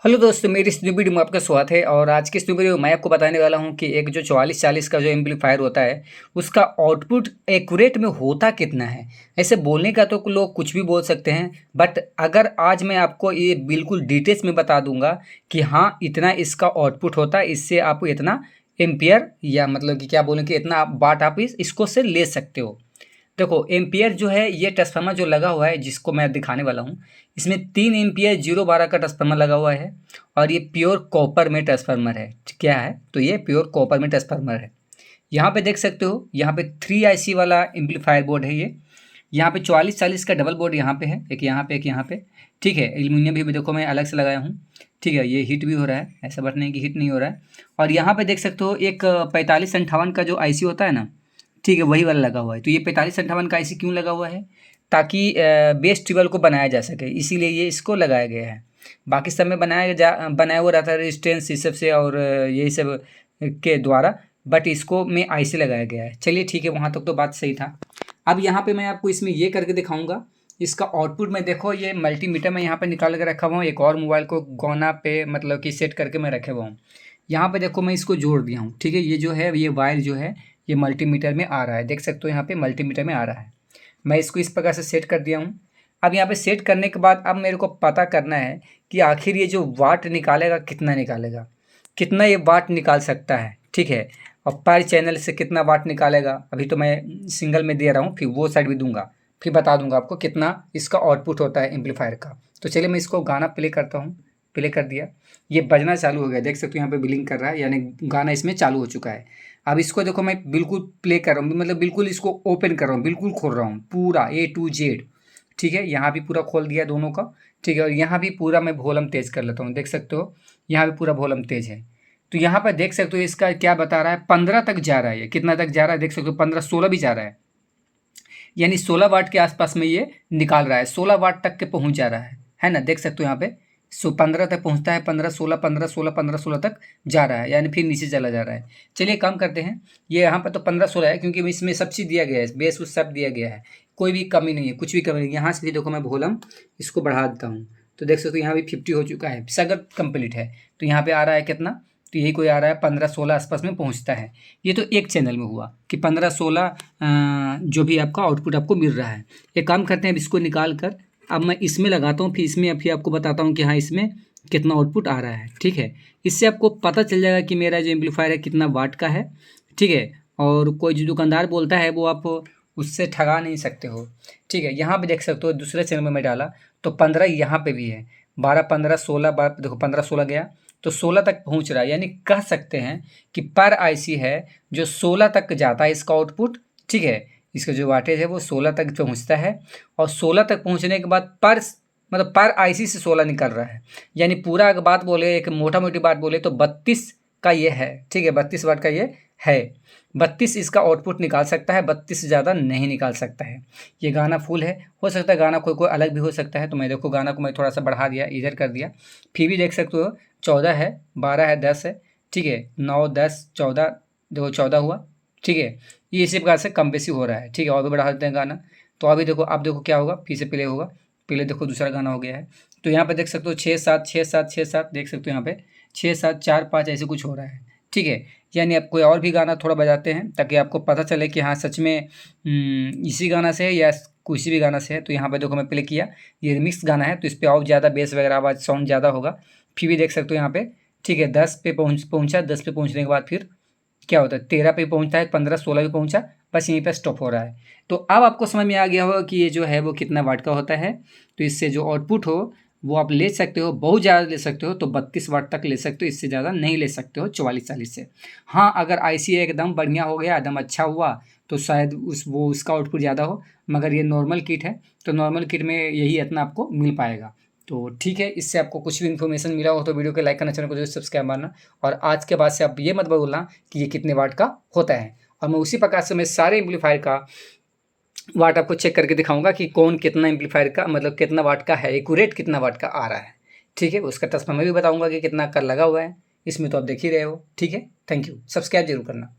Hello दोस्तों, मेरी इस न्यू वीडियो में आपका स्वागत है। और आज की इस न्यू वीडियो में मैं आपको बताने वाला हूं कि एक जो 4440 का जो एम्पलीफायर होता है उसका आउटपुट एक्यूरेट में होता कितना है। ऐसे बोलने का तो लोग कुछ भी बोल सकते हैं, बट अगर आज मैं आपको ये बिल्कुल डिटेल्स में बता दूंगा कि हाँ इतना इसका आउटपुट होता है, इससे आप इतना एम्पियर या मतलब कि क्या बोलें कि इतना वाट आप इसको से ले सकते हो। देखो एम्पियर जो है ये ट्रांसफार्मर जो लगा हुआ है जिसको मैं दिखाने वाला हूँ, इसमें 3 एम्पियर 012 का ट्रांसफार्मर लगा हुआ है और ये प्योर कॉपर में ट्रांसफार्मर है। क्या है तो ये प्योर कॉपर में ट्रांसफार्मर है। यहाँ पे देख सकते हो, यहाँ पे 3 IC वाला एम्पलीफायर बोर्ड है ये। यहाँ पे 4440 का डबल बोर्ड यहाँ पे है, एक यहाँ पे एक यहाँ पे। ठीक है, एल्यूमिनियम भी देखो मैं अलग से लगाया हूँ। ठीक है, ये हीट भी हो रहा है, ऐसा बात नहीं कि हीट नहीं हो रहा है। और यहाँ पे देख सकते हो एक 4558 का जो IC होता है ना, ठीक है वही वाला लगा हुआ है। तो ये 4558 का IC क्यों लगा हुआ है, ताकि बेस ट्यूबवेल को बनाया जा सके, इसीलिए ये इसको लगाया गया है। बाकी सब में बनाया हुआ रहता है रेजिस्टेंस इस सब से और यही सब के द्वारा, बट इसको में IC लगाया गया है। चलिए ठीक है, वहाँ तक तो बात सही था। अब यहाँ पे मैं आपको इसमें ये करके दिखाऊंगा इसका आउटपुट में। देखो ये मल्टीमीटर में यहाँ पे निकाल के रखा हुआ हूँ, एक और मोबाइल को गौना पे मतलब कि सेट करके मैं रखे हुआ हूँ। यहाँ पे देखो मैं इसको जोड़ दिया हूँ। ठीक है, ये जो है ये वायर जो है ये मल्टीमीटर में आ रहा है, देख सकते हो यहाँ पे मल्टीमीटर में आ रहा है। मैं इसको इस प्रकार से सेट कर दिया हूँ। अब यहाँ पे सेट करने के बाद अब मेरे को पता करना है कि आखिर ये जो वाट निकालेगा कितना निकालेगा, कितना ये वाट निकाल सकता है। ठीक है, और पर चैनल से कितना वाट निकालेगा। अभी तो मैं सिंगल में दे रहा हूँ, फिर वो साइड भी दूंगा, फिर बता दूंगा आपको कितना इसका आउटपुट होता है एम्पलीफायर का। तो चलिए मैं इसको गाना प्ले करता हूँ। प्ले कर दिया, ये बजना चालू हो गया, देख सकते हो यहाँ पे बिलिंग कर रहा है, यानी गाना इसमें चालू हो चुका है। अब इसको देखो मैं बिल्कुल प्ले कर रहा हूँ, मतलब बिल्कुल इसको ओपन कर रहा हूँ, बिल्कुल खोल रहा हूँ पूरा A to Z। ठीक है, यहाँ भी पूरा खोल दिया दोनों का। ठीक है, और यहाँ भी पूरा मैं वॉल्यूम तेज कर लेता हूँ, देख सकते हो यहाँ भी पूरा वॉल्यूम तेज है। तो यहाँ पर देख सकते हो इसका क्या बता रहा है, 15 तक जा रहा है। ये कितना तक जा रहा है देख सकते हो, 15-16 भी जा रहा है, यानी 16 वाट के आसपास में ये निकाल रहा है, 16 वाट तक के पहुँच जा रहा है ना। देख सकते हो यहाँ पे 15 तक पहुँचता है, 15-16 15-16 15-16 तक जा रहा है, यानी फिर नीचे चला जा रहा है। चलिए काम करते हैं, ये यहाँ पर तो 15-16 है क्योंकि इसमें सब चीज़ दिया गया है, बेस उस सब दिया गया है, कोई भी कमी नहीं है, कुछ भी कमी नहीं है। यहाँ से भी देखो मैं वॉल्यूम इसको बढ़ा देता हूँ, तो देख सकते हो यहाँ भी 50 हो चुका है, सगर कंप्लीट है। तो यहाँ पे आ रहा है कितना, तो यही कोई आ रहा है 15-16 आसपास में पहुँचता है। ये तो एक चैनल में हुआ कि 15-16 जो भी आपका आउटपुट आपको मिल रहा है। एक काम करते हैं, अब इसको निकाल कर अब मैं इसमें लगाता हूँ, फिर इसमें फिर आपको बताता हूँ कि हाँ इसमें कितना आउटपुट आ रहा है। ठीक है, इससे आपको पता चल जाएगा कि मेरा जो एम्पलीफायर है कितना वाट का है। ठीक है, और कोई जो दुकानदार बोलता है वो आप उससे ठगा नहीं सकते हो। ठीक है, यहाँ पे देख सकते हो दूसरे चैनल में मैं डाला तो 15 यहाँ पे भी है, 12-15-16 बार देखो 15-16 गया तो 16 तक पहुँच रहा है, यानी कह सकते हैं कि पर IC है जो 16 तक जाता है इसका आउटपुट। ठीक है, इसका जो वाटेज है वो 16 तक पहुँचता है, और 16 तक पहुँचने के बाद पर मतलब पर IC से 16 निकल रहा है, यानी पूरा अगर बात बोले, एक मोटा मोटी बात बोले तो 32 का ये है। ठीक है, 32 वाट का ये है, 32 इसका आउटपुट निकाल सकता है, 32 से ज़्यादा नहीं निकाल सकता है। ये गाना फुल है, हो सकता है गाना कोई कोई अलग भी हो सकता है। तो मैं देखो गाना को मैं थोड़ा सा बढ़ा दिया, इधर कर दिया, फिर भी देख सकते हो 14 है, 12 है, 10 है। ठीक है, 9 10 14, देखो 14 हुआ। ठीक है, ये इसी प्रकार से कम बेसी हो रहा है। ठीक है, और भी बढ़ा देते हैं गाना, तो अभी देखो अब देखो क्या होगा, फिर से प्ले होगा। पहले देखो दूसरा गाना हो गया है, तो यहाँ पे देख सकते हो 6-7 6-7 6-7, देख सकते हो यहाँ पे 6-7 4-5 ऐसे कुछ हो रहा है। ठीक है, यानी आप कोई और भी गाना थोड़ा बजाते हैं ताकि आपको पता चले कि हाँ सच में इसी गाना से है या किसी भी गाना से है। तो यहाँ पे देखो मैं प्ले किया, ये रिमिक्स गाना है तो इस पर और ज़्यादा बेस वगैरह आवाज़ साउंड ज़्यादा होगा। फिर भी देख सकते हो यहाँ पे, ठीक है 10 पे पहुँचा, 10 पे पहुँचने के बाद फिर क्या होता है 13 पे पहुँचता है, 15-16 पे पहुँचा, बस यहीं पे स्टॉप हो रहा है। तो अब आपको समझ में आ गया होगा कि ये जो है वो कितना वाट का होता है। तो इससे जो आउटपुट हो वो आप ले सकते हो, बहुत ज़्यादा ले सकते हो तो 32 वाट तक ले सकते हो, इससे ज़्यादा नहीं ले सकते हो 4440 से। हाँ अगर IC एकदम बढ़िया हो गया, एकदम अच्छा हुआ तो शायद उसका आउटपुट ज़्यादा हो, मगर ये नॉर्मल किट है तो नॉर्मल किट में यही इतना आपको मिल पाएगा। तो ठीक है, इससे आपको कुछ भी इन्फॉर्मेशन मिला हो तो वीडियो को लाइक करना, चैनल को जरूर सब्सक्राइब मारना। और आज के बाद से आप ये मत बोलना कि ये कितने वाट का होता है, और मैं उसी प्रकार से मैं सारे एम्पलीफायर का वाट आपको चेक करके दिखाऊंगा कि कौन कितना एम्पलीफायर का मतलब कितना वाट का है, एक्यूरेट कितना वाट का आ रहा है। ठीक है, उसका ट्रांसफार्मर भी बताऊंगा कि कितना कर लगा हुआ है, इसमें तो आप देख ही रहे हो। ठीक है, थैंक यू, सब्सक्राइब जरूर करना।